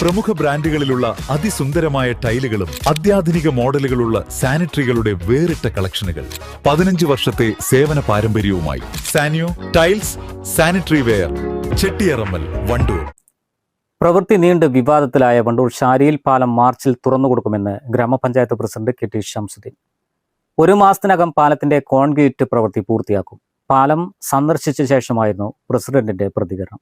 പ്രമുഖ ബ്രാൻഡുകളിലുള്ള അതിസുന്ദരമായ ടൈലുകളും അത്യാധുനിക മോഡലുകളുള്ള സാനിറ്ററികളുടെ വേറിട്ട കളക്ഷനുകൾ. 15 വർഷത്തെ സേവന പാരമ്പര്യവുമായി Saniyo tiles, sanitary ware, Chettiyarammal, Wandoor. പ്രവൃത്തി നീണ്ട് വിവാദത്തിലായ വണ്ടൂർ ഷാരിയിൽ പാലം മാർച്ചിൽ തുറന്നുകൊടുക്കുമെന്ന് ഗ്രാമപഞ്ചായത്ത് പ്രസിഡന്റ് കെ.ടി. ഷംസുദ്ദീൻ. 1 മാസത്തിനകം പാലത്തിന്റെ കോൺക്രീറ്റ് പ്രവൃത്തി പൂർത്തിയാക്കും. പാലം സന്ദർശിച്ച ശേഷമായിരുന്നു പ്രസിഡന്റിന്റെ പ്രതികരണം.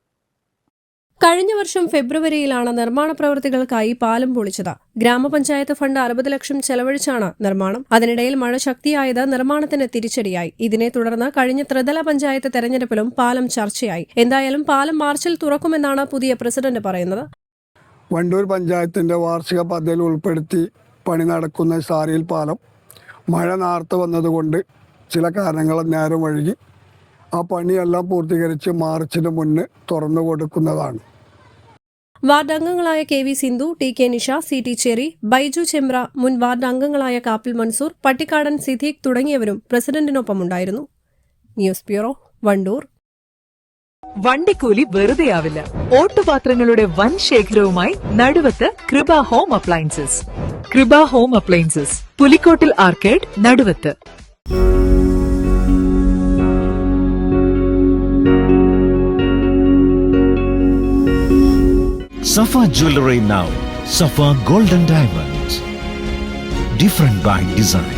കഴിഞ്ഞ വർഷം ഫെബ്രുവരിയിലാണ് നിർമ്മാണ പ്രവൃത്തികൾക്കായി പാലം പൊളിച്ചത്. ഗ്രാമപഞ്ചായത്ത് ഫണ്ട് 60 ലക്ഷം ചെലവഴിച്ചാണ് നിർമ്മാണം. അതിനിടയിൽ മഴ ശക്തിയായത് നിർമ്മാണത്തിന് തിരിച്ചടിയായി. ഇതിനെ തുടർന്ന് കഴിഞ്ഞ ത്രിതല പഞ്ചായത്ത് തെരഞ്ഞെടുപ്പിലും പാലം ചർച്ചയായി. എന്തായാലും പാലം മാർച്ചിൽ തുറക്കുമെന്നാണ് പുതിയ പ്രസിഡന്റ് പറയുന്നത്. വണ്ടൂർ പഞ്ചായത്തിന്റെ വാർഷിക പദ്ധതിയിൽ ഉൾപ്പെടുത്തി പണി നടക്കുന്ന ഷാരിയിൽ പാലം മഴ നേർത്ത് വന്നതുകൊണ്ട് ചില കാരണങ്ങൾ നേരം വഴുകി. ആ പണിയെല്ലാം പൂർത്തീകരിച്ച് മാർച്ചിന് മുന്നേ തുറന്നു കൊടുക്കുന്നതാണ്. വാർഡ് അംഗങ്ങളായ കെ.വി. സിന്ധു, ടി.കെ. നിഷ, സി.ടി. ചെറി, ബൈജു ചെമ്പ്ര, മുൻ വാർഡ് അംഗങ്ങളായ കാപ്പിൽ മൻസൂർ, പട്ടിക്കാടൻ സിദ്ദീഖ് തുടങ്ങിയവരും പ്രസിഡന്റിനൊപ്പമുണ്ടായിരുന്നു. News bureau, Wandoor. വണ്ടിക്കൂലി വെറുതെയാവില്ല. ഓട്ടുപാത്രങ്ങളുടെ വൻ ശേഖരവുമായി നടുവത്ത് കൃപ ഹോം അപ്ലയൻസസ്. കൃപ home appliances, Pulikkottil arcade, Naduvath. Safa Jewelry now. Safa Golden Diamonds. Different by design.